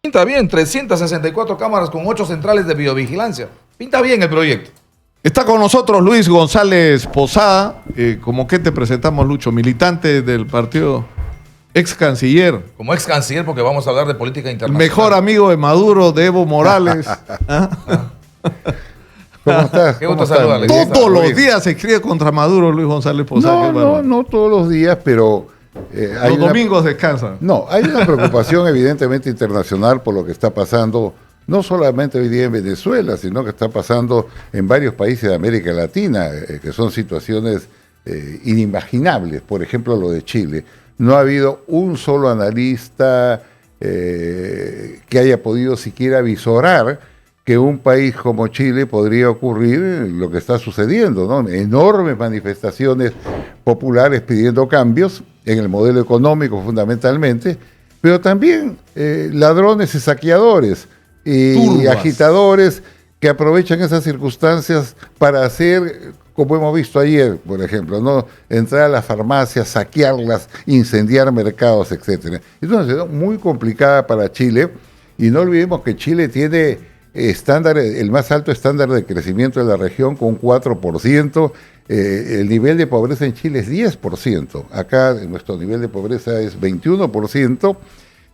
Pinta bien, 364 cámaras con 8 centrales de videovigilancia. Pinta bien el proyecto. Está con nosotros Luis González Posada. ¿Cómo que te presentamos, Lucho? Militante del partido, ex canciller. Como ex canciller, porque vamos a hablar de política internacional. Mejor amigo de Maduro, de Evo Morales. ¿Cómo estás? Qué gusto saludarle. Todos los días se escribe contra Maduro, Luis González Posada. No todos los días, pero... los domingos descansan. No, hay una preocupación evidentemente internacional por lo que está pasando, no solamente hoy día en Venezuela, sino que está pasando en varios países de América Latina, que son situaciones inimaginables. Por ejemplo, lo de Chile. No ha habido un solo analista que haya podido siquiera visorar que un país como Chile podría ocurrir lo que está sucediendo, ¿no? Enormes manifestaciones populares pidiendo cambios en el modelo económico fundamentalmente, pero también ladrones y saqueadores y agitadores que aprovechan esas circunstancias para hacer, como hemos visto ayer, por ejemplo, ¿no? Entrar a las farmacias, saquearlas, incendiar mercados, etc. Es una situación muy complicada para Chile, y no olvidemos que Chile tiene el más alto estándar de crecimiento de la región, con 4%. El nivel de pobreza en Chile es 10%. Acá nuestro nivel de pobreza es 21%.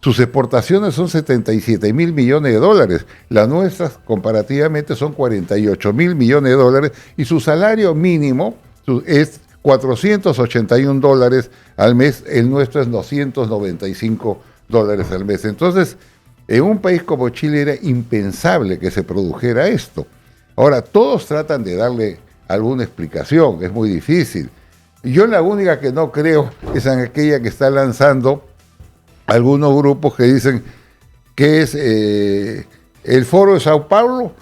Sus exportaciones son 77 mil millones de dólares. Las nuestras, comparativamente, son 48 mil millones de dólares. Y su salario mínimo es 481 dólares al mes. El nuestro es 295 dólares al mes. Entonces, en un país como Chile era impensable que se produjera esto. Ahora, todos tratan de darle alguna explicación, es muy difícil. Yo la única que no creo es en aquella que está lanzando algunos grupos que dicen que es el Foro de Sao Paulo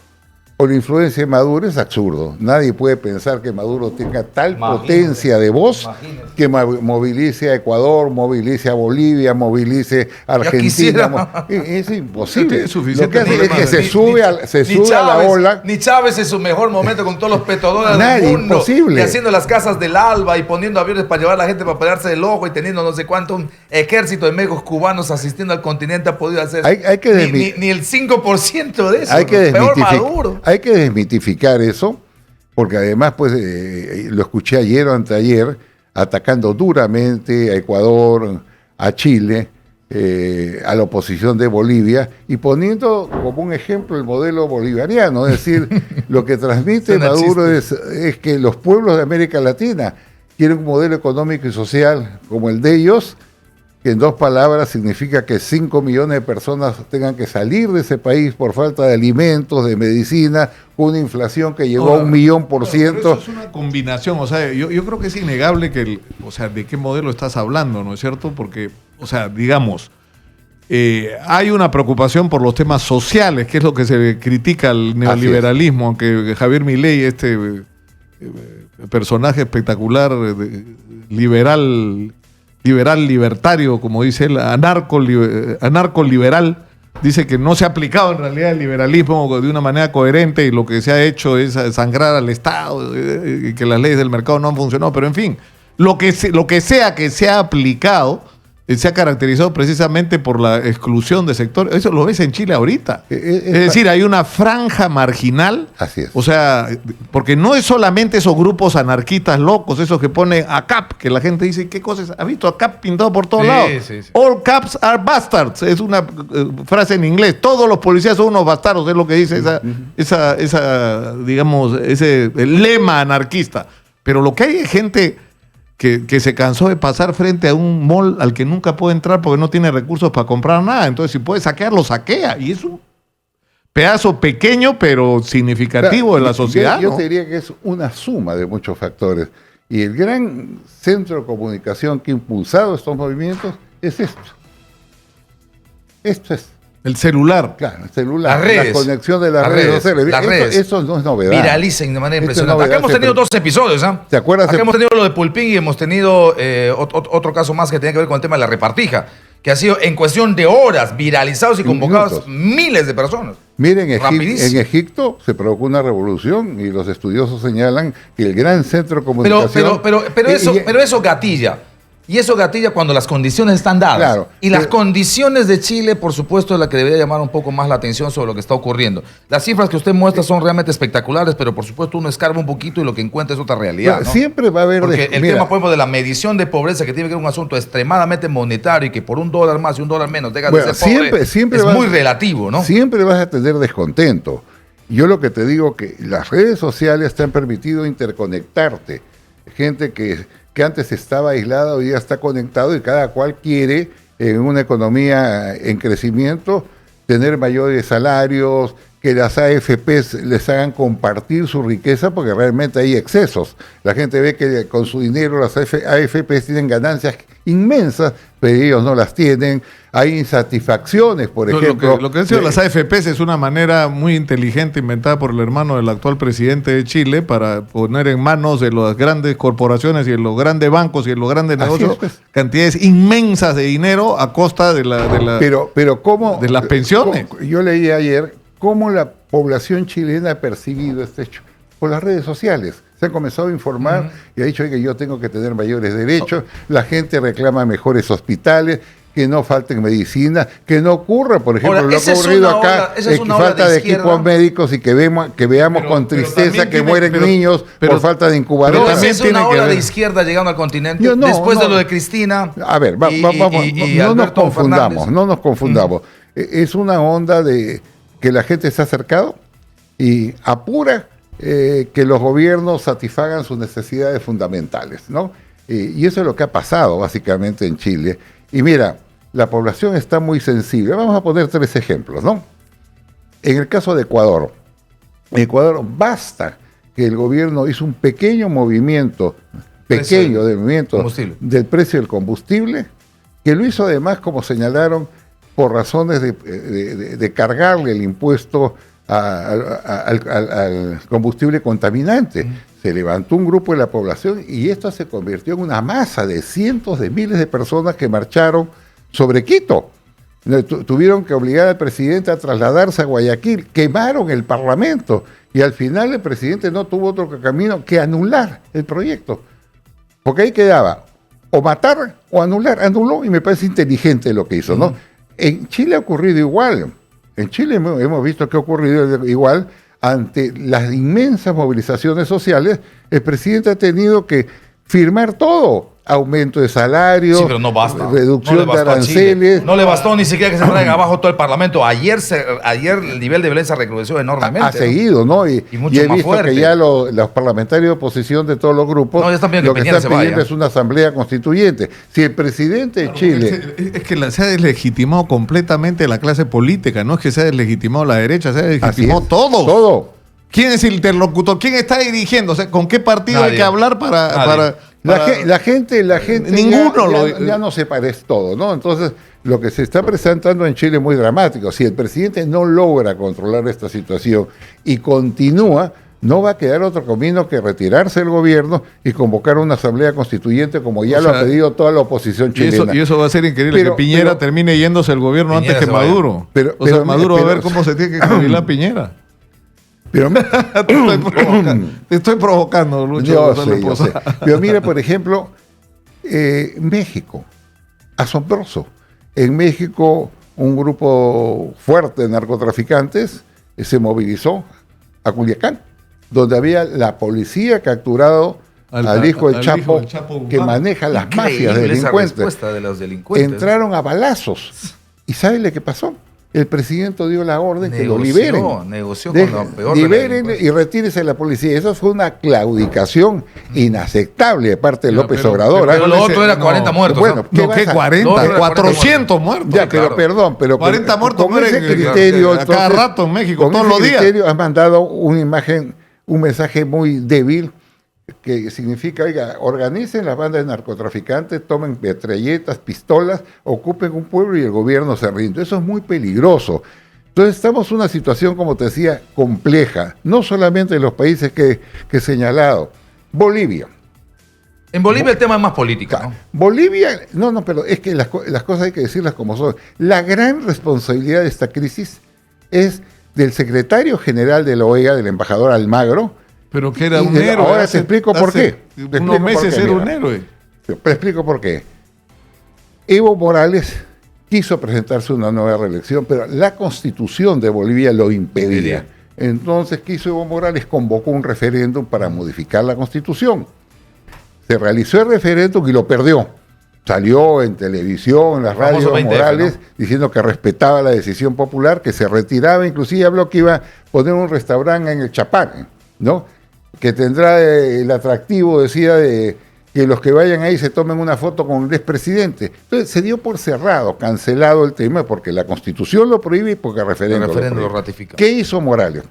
o la influencia de Maduro. Es absurdo. Nadie puede pensar que Maduro tenga tal potencia de voz que movilice a Ecuador, movilice a Bolivia, movilice a Argentina. Es imposible. Es suficiente. Lo que hace es que se sube a la ola. Ni Chávez en su mejor momento con todos los petrodólares del mundo. Imposible. Y haciendo las casas del Alba y poniendo aviones para llevar a la gente para pelarse el ojo y teniendo no sé cuánto, un ejército de megos cubanos asistiendo al continente ha podido hacer ni el 5% de eso. Peor Maduro. Hay que desmitificar eso, porque además, pues, lo escuché ayer o anteayer, atacando duramente a Ecuador, a Chile, a la oposición de Bolivia, y poniendo como un ejemplo el modelo bolivariano. Es decir, lo que transmite Maduro es que los pueblos de América Latina quieren un modelo económico y social como el de ellos, que en dos palabras significa que 5 millones de personas tengan que salir de ese país por falta de alimentos, de medicina, con una inflación que llegó a 1.000.000%. Eso es una combinación, o sea, yo creo que es innegable que, de qué modelo estás hablando, ¿no es cierto? Porque, digamos, hay una preocupación por los temas sociales, que es lo que se critica al neoliberalismo, aunque Javier Milei, este personaje espectacular, libertario, como dice él, anarco-liberal, dice que no se ha aplicado en realidad el liberalismo de una manera coherente y lo que se ha hecho es sangrar al Estado y que las leyes del mercado no han funcionado, pero en fin, lo que sea que se ha aplicado se ha caracterizado precisamente por la exclusión de sectores. Eso lo ves en Chile ahorita. Es decir, hay una franja marginal. Así es. O sea, porque no es solamente esos grupos anarquistas locos, esos que pone ACAP, que la gente dice, ¿qué cosas? ¿Ha visto ACAP pintado por todos lados? Sí. All caps are bastards. Es una frase en inglés. Todos los policías son unos bastardos, es lo que dice esa digamos, ese lema anarquista. Pero lo que hay es gente que se cansó de pasar frente a un mall al que nunca puede entrar porque no tiene recursos para comprar nada. Entonces, si puede saquear, lo saquea. Y es un pedazo pequeño, pero significativo de la sociedad. Yo te diría que es una suma de muchos factores. Y el gran centro de comunicación que ha impulsado estos movimientos es esto. Esto es. El celular. Claro, el celular. Las redes. La conexión de las redes sociales. Eso no es novedad. Viralicen de manera impresionante. Acá hemos tenido 2 episodios, ¿ah? ¿Te acuerdas? Acá hemos tenido lo de Pulpín y hemos tenido otro caso más que tiene que ver con el tema de la repartija, que ha sido en cuestión de horas viralizados y convocados miles de personas. Miren, en Egipto se provocó una revolución y los estudiosos señalan que el gran centro de comunicación... Pero eso gatilla. Y eso gatilla cuando las condiciones están dadas. Claro, y las condiciones de Chile, por supuesto, es la que debería llamar un poco más la atención sobre lo que está ocurriendo. Las cifras que usted muestra son realmente espectaculares, pero por supuesto uno escarba un poquito y lo que encuentra es otra realidad, ¿no? Siempre va a haber... Porque el tema, por ejemplo, de la medición de pobreza, que tiene que ver un asunto extremadamente monetario y que por $1 más y $1 menos deja de ser pobre, es muy relativo, ¿no? Siempre vas a tener descontento. Yo lo que te digo que las redes sociales te han permitido interconectarte. Gente que antes estaba aislada, hoy día está conectado y cada cual quiere, en una economía en crecimiento, tener mayores salarios, que las AFPs les hagan compartir su riqueza porque realmente hay excesos. La gente ve que con su dinero las AFPs tienen ganancias inmensas, pero ellos no las tienen. Hay insatisfacciones, por ejemplo. Lo que han sido las AFPs es una manera muy inteligente inventada por el hermano del actual presidente de Chile para poner en manos de las grandes corporaciones y de los grandes bancos y de los grandes negocios cantidades inmensas de dinero a costa de ¿cómo, de las pensiones. Yo leí ayer cómo la población chilena ha percibido este hecho por las redes sociales. Se han comenzado a informar y ha dicho que yo tengo que tener mayores derechos, la gente reclama mejores hospitales, que no falten medicina, que no ocurra, por ejemplo, lo que ha ocurrido acá, falta de equipos médicos y que veamos con tristeza que mueren niños por falta de incubadores. También es una ola de izquierda llegando al continente, después de lo de Cristina. A ver, vamos, no nos confundamos. Es una onda de que la gente se ha acercado y apura que los gobiernos satisfagan sus necesidades fundamentales, ¿no? Y eso es lo que ha pasado básicamente en Chile. Y mira, la población está muy sensible. Vamos a poner 3 ejemplos, ¿no? En el caso de Ecuador, basta que el gobierno hizo un pequeño movimiento del precio del combustible, que lo hizo además, como señalaron, por razones de cargarle el impuesto al combustible contaminante. Se levantó un grupo de la población y esto se convirtió en una masa de cientos de miles de personas que marcharon sobre Quito. Tuvieron que obligar al presidente a trasladarse a Guayaquil, quemaron el Parlamento y al final el presidente no tuvo otro camino que anular el proyecto. Porque ahí quedaba o matar o anular. Anuló y me parece inteligente lo que hizo, ¿no? En Chile ha ocurrido igual. En Chile hemos visto que ha ocurrido igual. Ante las inmensas movilizaciones sociales, el presidente ha tenido que firmar todo. Aumento de salarios, reducción de aranceles. No le bastó ni siquiera que se traiga abajo todo el Parlamento. Ayer el nivel de violencia recrudeció enormemente. Ha seguido, ¿no? Y he visto que ya los parlamentarios de oposición de todos los grupos lo que están pidiendo es una asamblea constituyente. Si el presidente de Chile... Es que se ha deslegitimado completamente la clase política, no es que se ha deslegitimado la derecha, se ha deslegitimado todo. ¿Quién es el interlocutor? ¿Quién está dirigiendo? O sea, ¿con qué partido hay que hablar para la gente ninguno ya no se parece todo, ¿no? Entonces, lo que se está presentando en Chile es muy dramático. Si el presidente no logra controlar esta situación y continúa, no va a quedar otro camino que retirarse del gobierno y convocar una asamblea constituyente como ya lo ha pedido toda la oposición chilena. Y eso va a ser increíble, que Piñera termine yéndose el gobierno antes que Maduro. Maduro va a ver cómo se tiene que jubilar Piñera. Pero te estoy provocando, Lucho. Yo sé. Pero mira, por ejemplo, México, asombroso. En México, un grupo fuerte de narcotraficantes se movilizó a Culiacán, donde había la policía capturado al hijo del Chapo, que maneja las mafias de delincuentes. De los delincuentes. Entraron a balazos. ¿Y ¿sabes lo que pasó? El presidente dio la orden que lo liberen. Negoció con lo peor. Liberen y retírese la policía. Eso fue una claudicación inaceptable de parte de López Obrador. Pero lo otro era 40 muertos. Bueno, ¿qué 40? 400 muertos. Ya, pero perdón, 40 muertos con ese criterio, a cada rato en México, todos los días. Has mandado un mensaje muy débil, que significa, oiga, organicen las bandas de narcotraficantes, tomen metralletas, pistolas, ocupen un pueblo y el gobierno se rinde. Eso es muy peligroso. Entonces estamos en una situación, como te decía, compleja, no solamente en los países que he señalado. Bolivia. En Bolivia el tema es más político, ¿no? Bolivia, pero es que las cosas hay que decirlas como son. La gran responsabilidad de esta crisis es del secretario general de la OEA, del embajador Almagro. Pero que era un héroe. Ahora te explico por qué. Unos meses era un héroe. Te explico por qué. Evo Morales quiso presentarse una nueva reelección, pero la Constitución de Bolivia lo impedía. Entonces, ¿qué hizo Evo Morales? Convocó un referéndum para modificar la Constitución. Se realizó el referéndum y lo perdió. Salió en televisión, en las radios Morales, ¿no? Diciendo que respetaba la decisión popular, que se retiraba, inclusive habló que iba a poner un restaurante en el Chapán, ¿no? Que tendrá el atractivo, decía, de que los que vayan ahí se tomen una foto con el expresidente. Entonces se dio por cerrado, cancelado el tema, porque la Constitución lo prohíbe y porque el referéndum lo ratifica. ¿Qué hizo Morales?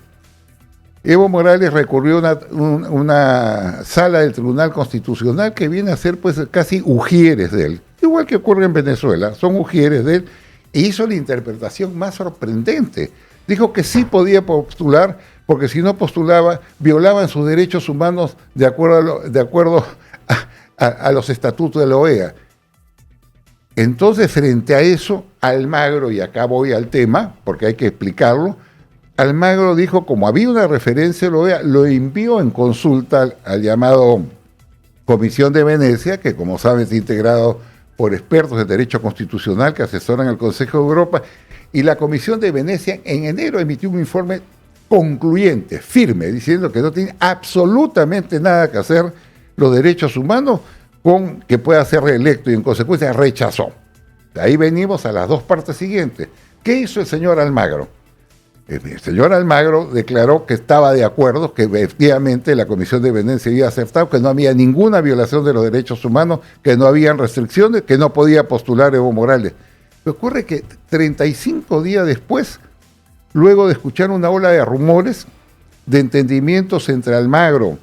Evo Morales recurrió a una sala del Tribunal Constitucional que viene a ser pues casi ujieres de él, igual que ocurre en Venezuela, son ujieres de él, e hizo la interpretación más sorprendente. Dijo que sí podía postular, porque si no postulaba, violaban sus derechos humanos de acuerdo a los estatutos de la OEA. Entonces, frente a eso, Almagro, y acá voy al tema, porque hay que explicarlo, Almagro dijo, como había una referencia a la OEA, lo envió en consulta al llamado Comisión de Venecia, que como saben es integrado por expertos de derecho constitucional que asesoran al Consejo de Europa, y la Comisión de Venecia en enero emitió un informe concluyente, firme, diciendo que no tiene absolutamente nada que hacer los derechos humanos con que pueda ser reelecto, y en consecuencia rechazó. De ahí venimos a las dos partes siguientes. ¿Qué hizo el señor Almagro? El señor Almagro declaró que estaba de acuerdo, que efectivamente la Comisión de Venecia había aceptado que no había ninguna violación de los derechos humanos, que no habían restricciones, que no podía postular Evo Morales. Pero ocurre que 35 días después, luego de escuchar una ola de rumores, de entendimientos entre Almagro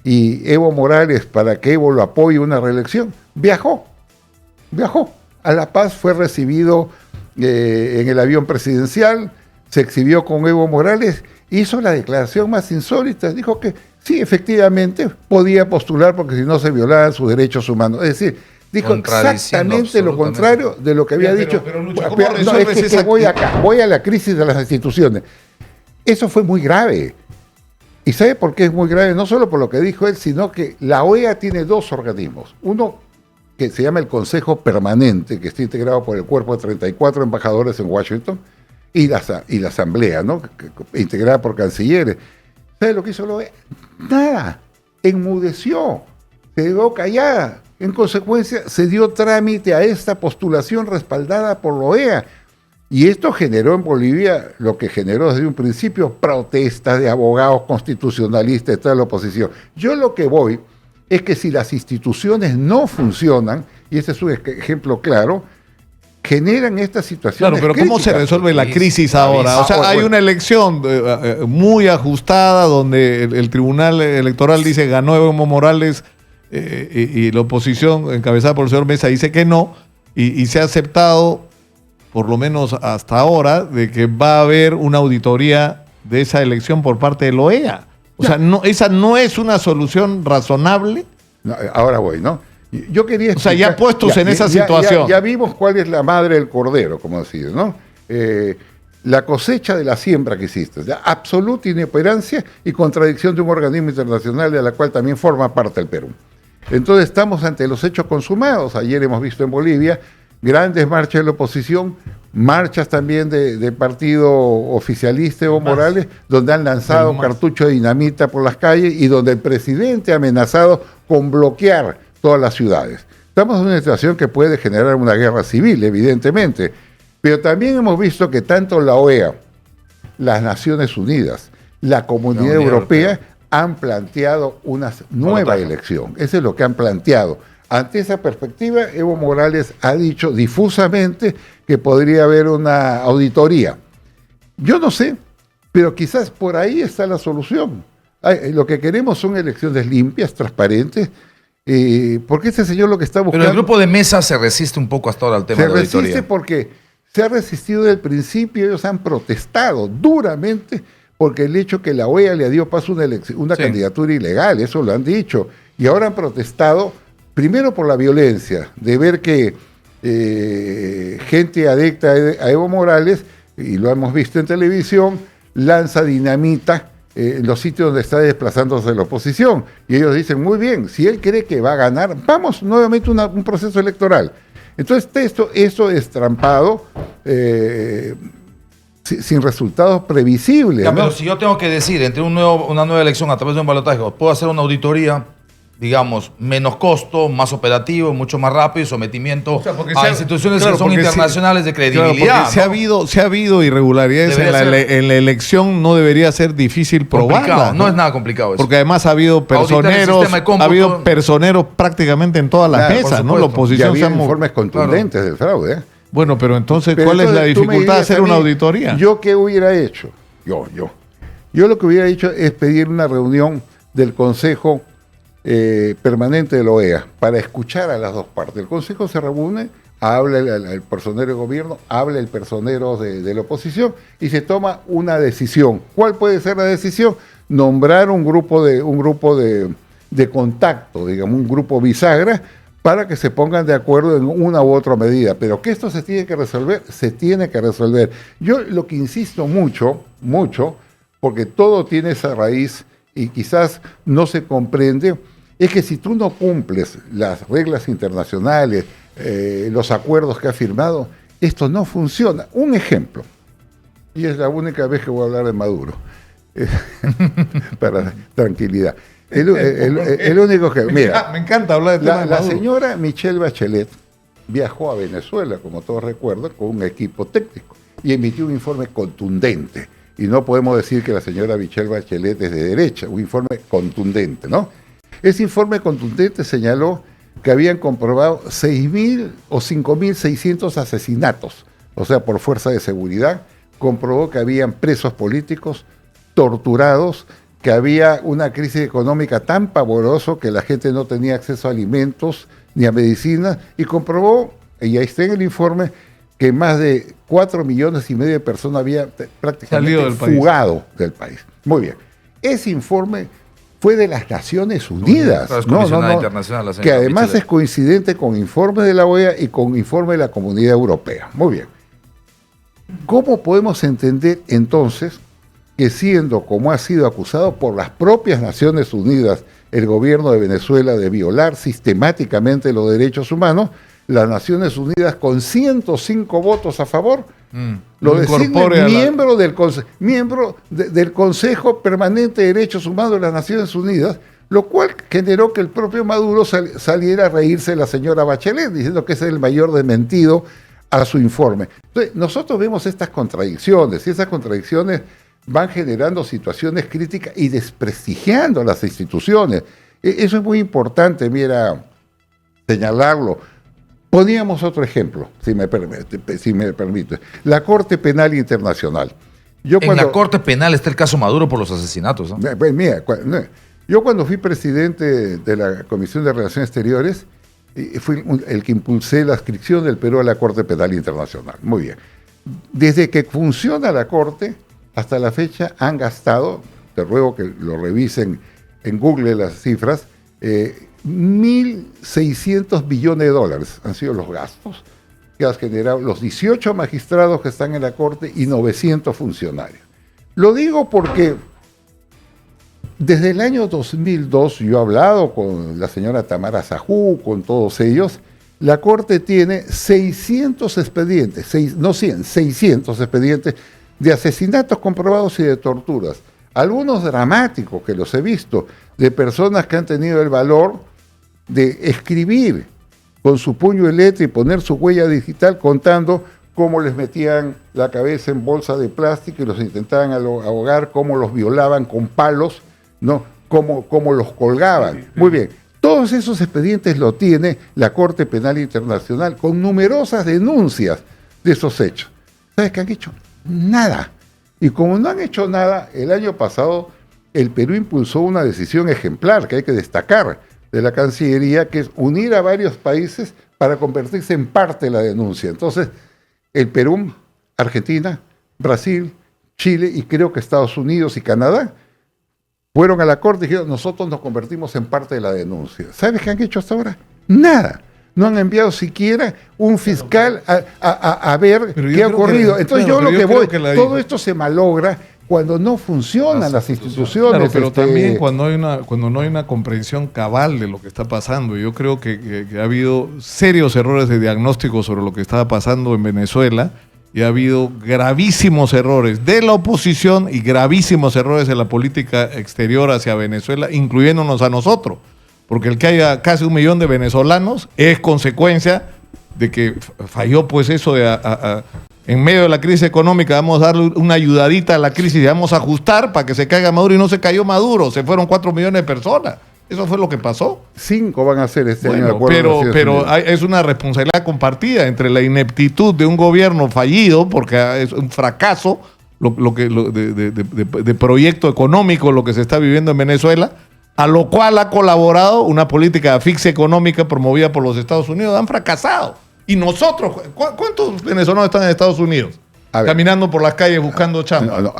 y Evo Morales para que Evo lo apoye en una reelección, viajó a La Paz, fue recibido en el avión presidencial, se exhibió con Evo Morales, hizo la declaración más insólita, dijo que sí, efectivamente podía postular porque si no se violaban sus derechos humanos. Es decir, dijo exactamente lo contrario de lo que había dicho. Pero Lucho, ¿cómo resuelves que voy a la crisis de las instituciones. Eso fue muy grave. ¿Y sabe por qué es muy grave? No solo por lo que dijo él, sino que la OEA tiene dos organismos. Uno que se llama el Consejo Permanente, que está integrado por el cuerpo de 34 embajadores en Washington, y la Asamblea, ¿no? Integrada por cancilleres. ¿Sabe lo que hizo la OEA? Nada. Enmudeció. Se quedó callada. En consecuencia, se dio trámite a esta postulación respaldada por la OEA. Y esto generó en Bolivia lo que generó desde un principio, protestas de abogados constitucionalistas de toda la oposición. Yo lo que voy es que si las instituciones no funcionan, y este es un ejemplo claro, generan estas situaciones. Claro, pero ¿cómo se resuelve la crisis ahora? O sea, hay una elección muy ajustada donde el Tribunal Electoral dice ganó Evo Morales y la oposición encabezada por el señor Mesa dice que no, y se ha aceptado, por lo menos hasta ahora, de que va a haber una auditoría de esa elección por parte de la OEA. O sea, no, esa no es una solución razonable. No, ahora voy, ¿no? Yo quería explicar, o sea, ya puestos en esa situación. Ya vimos cuál es la madre del cordero, como decís, ¿no? La cosecha de la siembra que hiciste, ya, absoluta inoperancia y contradicción de un organismo internacional de la cual también forma parte el Perú. Entonces estamos ante los hechos consumados. Ayer hemos visto en Bolivia grandes marchas de la oposición, marchas también de partido oficialista Evo Morales, donde han lanzado cartuchos de dinamita por las calles y donde el presidente ha amenazado con bloquear todas las ciudades. Estamos en una situación que puede generar una guerra civil, evidentemente, pero también hemos visto que tanto la OEA, las Naciones Unidas, la Comunidad Europea han planteado una nueva elección. Eso es lo que han planteado. Ante esa perspectiva, Evo Morales ha dicho difusamente que podría haber una auditoría. Yo no sé, pero quizás por ahí está la solución. Lo que queremos son elecciones limpias, transparentes, porque este señor lo que está buscando... Pero el grupo de Mesa se resiste un poco hasta ahora al tema de la auditoría. Se resiste porque se ha resistido desde el principio, ellos han protestado duramente porque el hecho que la OEA le dio paso a una candidatura ilegal, eso lo han dicho, y ahora han protestado primero por la violencia, de ver que gente adicta a Evo Morales, y lo hemos visto en televisión, lanza dinamita en los sitios donde está desplazándose la oposición. Y ellos dicen, muy bien, si él cree que va a ganar, vamos nuevamente a un proceso electoral. Entonces esto es trampado, sin resultados previsibles. Ya, ¿no? Pero si yo tengo que decir, entre una nueva elección a través de un balotaje, puedo hacer una auditoría, digamos, menos costo, más operativo, mucho más rápido y sometimiento a instituciones que son internacionales de credibilidad. Claro, ¿no? Si ha habido irregularidades en la elección, no debería ser difícil probarla. No es nada complicado eso. Porque además ha habido personeros prácticamente en todas las mesas, ¿no? La oposición ya había informes contundentes del fraude, ¿eh? Bueno, pero entonces, ¿cuál es la dificultad de hacer una auditoría? ¿Yo qué hubiera hecho? Yo lo que hubiera hecho es pedir una reunión del Consejo permanente de la OEA para escuchar a las dos partes. El Consejo se reúne, habla el personero de gobierno, habla el personero de la oposición y se toma una decisión. ¿Cuál puede ser la decisión? Nombrar un grupo de contacto, digamos, un grupo bisagra, para que se pongan de acuerdo en una u otra medida. Pero que esto se tiene que resolver. Yo lo que insisto mucho, porque todo tiene esa raíz y quizás no se comprende, es que si tú no cumples las reglas internacionales, los acuerdos que has firmado, esto no funciona. Un ejemplo, y es la única vez que voy a hablar de Maduro, para tranquilidad. El único que... Mira, me encanta hablar de tema de Maduro. La señora Michelle Bachelet viajó a Venezuela, como todos recuerdan, con un equipo técnico y emitió un informe contundente. Y no podemos decir que la señora Michelle Bachelet es de derecha, un informe contundente, ¿no? Ese informe contundente señaló que habían comprobado 6.000 o 5.600 asesinatos, o sea, por fuerza de seguridad. Comprobó que habían presos políticos, torturados, que había una crisis económica tan pavorosa que la gente no tenía acceso a alimentos ni a medicinas, y comprobó, y ahí está en el informe, que más de 4,5 millones de personas habían prácticamente fugado del país. Muy bien. Ese informe fue de las Naciones Unidas, que además es coincidente con informes de la OEA y con informes de la Comunidad Europea. Muy bien. ¿Cómo podemos entender entonces que, siendo como ha sido acusado por las propias Naciones Unidas el gobierno de Venezuela de violar sistemáticamente los derechos humanos, las Naciones Unidas, con 105 votos a favor, lo designen miembro del Consejo Permanente de Derechos Humanos de las Naciones Unidas, lo cual generó que el propio Maduro saliera a reírse de la señora Bachelet, diciendo que ese es el mayor desmentido a su informe? Entonces, nosotros vemos estas contradicciones, y esas contradicciones van generando situaciones críticas y desprestigiando las instituciones. Eso es muy importante, mira, señalarlo. Poníamos otro ejemplo, si me permite. La Corte Penal Internacional. En la Corte Penal está el caso Maduro por los asesinatos, ¿no? Pues mira, yo cuando fui presidente de la Comisión de Relaciones Exteriores, fui el que impulsé la adscripción del Perú a la Corte Penal Internacional. Muy bien. Desde que funciona la Corte, hasta la fecha han gastado, te ruego que lo revisen en Google las cifras, 1.600 billones de dólares han sido los gastos que han generado los 18 magistrados que están en la Corte y 900 funcionarios. Lo digo porque desde el año 2002, yo he hablado con la señora Tamara Sajú, con todos ellos, la Corte tiene 600 expedientes, 600 expedientes de asesinatos comprobados y de torturas. Algunos dramáticos, que los he visto, de personas que han tenido el valor de escribir con su puño y letra y poner su huella digital contando cómo les metían la cabeza en bolsa de plástico y los intentaban ahogar, cómo los violaban con palos, ¿no? Cómo los colgaban. Muy bien. Todos esos expedientes lo tiene la Corte Penal Internacional con numerosas denuncias de esos hechos. ¿Sabes qué han hecho? Nada. Y como no han hecho nada, el año pasado el Perú impulsó una decisión ejemplar que hay que destacar de la Cancillería, que es unir a varios países para convertirse en parte de la denuncia. Entonces, el Perú, Argentina, Brasil, Chile y creo que Estados Unidos y Canadá fueron a la Corte y dijeron, nosotros nos convertimos en parte de la denuncia. ¿Sabes qué han hecho hasta ahora? Nada. No han enviado siquiera un fiscal a ver qué ha ocurrido. Entonces todo esto se malogra cuando no funcionan las instituciones. Claro, pero también cuando no hay una comprensión cabal de lo que está pasando. Yo creo que ha habido serios errores de diagnóstico sobre lo que estaba pasando en Venezuela y ha habido gravísimos errores de la oposición y gravísimos errores de la política exterior hacia Venezuela, incluyéndonos a nosotros. Porque el que haya casi 1 millón de venezolanos es consecuencia de que falló pues eso de en medio de la crisis económica vamos a darle una ayudadita a la crisis y vamos a ajustar para que se caiga Maduro, y no se cayó Maduro, se fueron 4 millones de personas. Eso fue lo que pasó. 5 van a ser este año de acuerdo. Pero es una responsabilidad compartida entre la ineptitud de un gobierno fallido, porque es un fracaso de proyecto económico lo que se está viviendo en Venezuela, a lo cual ha colaborado una política de asfixia económica promovida por los Estados Unidos. Han fracasado. Y nosotros, ¿cuántos venezolanos están en Estados Unidos? Caminando por las calles buscando chamba.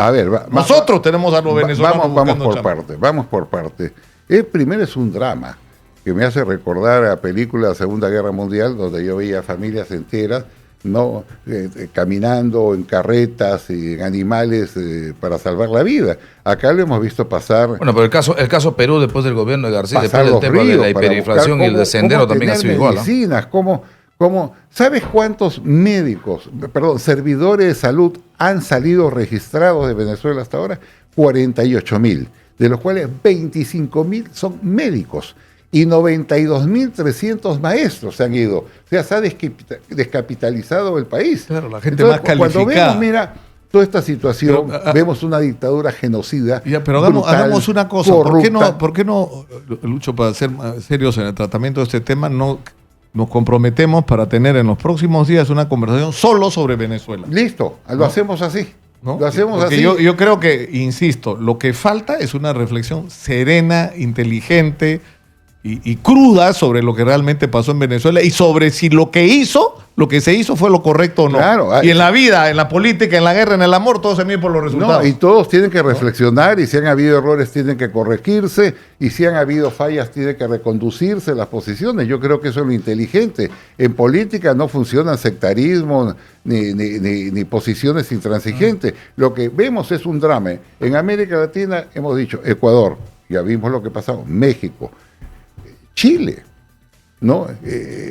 Nosotros tenemos a los venezolanos buscando chamba. Vamos por parte. El primero es un drama que me hace recordar a películas de la Segunda Guerra Mundial, donde yo veía familias enteras caminando en carretas y en animales para salvar la vida. Acá lo hemos visto pasar. Bueno, pero el caso Perú después del gobierno de García, después del tema de la hiperinflación y el descendero también ha sido igual. Medicinas, ¿sabes cuántos servidores de salud han salido registrados de Venezuela hasta ahora? 48,000, de los cuales 25,000 son médicos y 92,300 maestros se han ido. O sea, se ha descapitalizado el país. Claro, la gente más calificada. Cuando vemos, mira, toda esta situación, vemos una dictadura genocida. Pero hagamos una cosa. ¿Por qué no, Lucho, para ser serios en el tratamiento de este tema, no nos comprometemos para tener en los próximos días una conversación solo sobre Venezuela? Listo, lo hacemos así. ¿No? Lo hacemos así. Yo creo que, insisto, lo que falta es una reflexión serena, inteligente y cruda sobre lo que realmente pasó en Venezuela y sobre si lo que se hizo fue lo correcto o no. Claro, y en la vida, en la política, en la guerra, en el amor, todo se mide por los resultados. Y todos tienen que reflexionar, y si han habido errores tienen que corregirse, y si han habido fallas tienen que reconducirse las posiciones. Yo creo que eso es lo inteligente. En política no funcionan sectarismo ni posiciones intransigentes. Lo que vemos es un drama. En América Latina hemos dicho Ecuador, ya vimos lo que pasó, México, Chile, ¿no?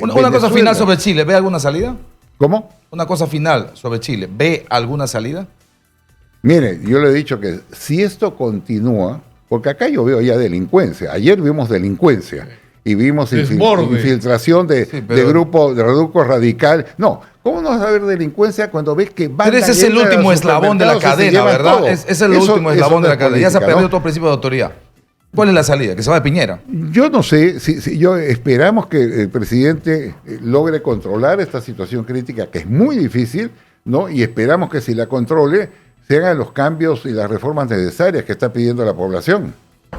Una cosa final sobre Chile, ¿ve alguna salida? ¿Cómo? Una cosa final sobre Chile, ¿ve alguna salida? Mire, yo le he dicho que si esto continúa, porque acá yo veo ya delincuencia, ayer vimos delincuencia y vimos infiltración de grupos radical. No, ¿cómo no vas a ver delincuencia cuando ves que van? Pero ese es el último eslabón de la cadena, ¿verdad? Ese es el último eslabón de la cadena. Ya se ha perdido todo principio de autoridad. ¿Cuál es la salida? ¿Que se va de Piñera? Yo no sé, yo esperamos que el presidente logre controlar esta situación crítica, que es muy difícil, ¿no? Y esperamos que si la controle, se hagan los cambios y las reformas necesarias que está pidiendo la población.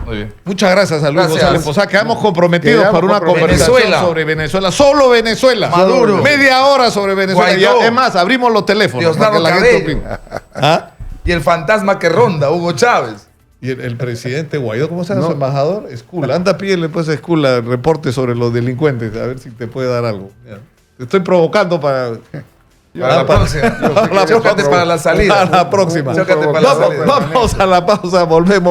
Muy bien. Muchas gracias a Luis González Posada. Quedamos comprometidos para una conversación sobre Venezuela. Solo Venezuela. Maduro. Media hora sobre Venezuela. Ya, es más, abrimos los teléfonos para que la gente opine. Y el fantasma que ronda, Hugo Chávez. Y el presidente Guaidó, ¿cómo se llama su embajador? Escula. Anda, pídele pues a Escula reporte sobre los delincuentes, a ver si te puede dar algo. Te estoy provocando para la próxima. Chócate para la salida. A la próxima. Chócate para la salida. Vamos a la pausa, volvemos.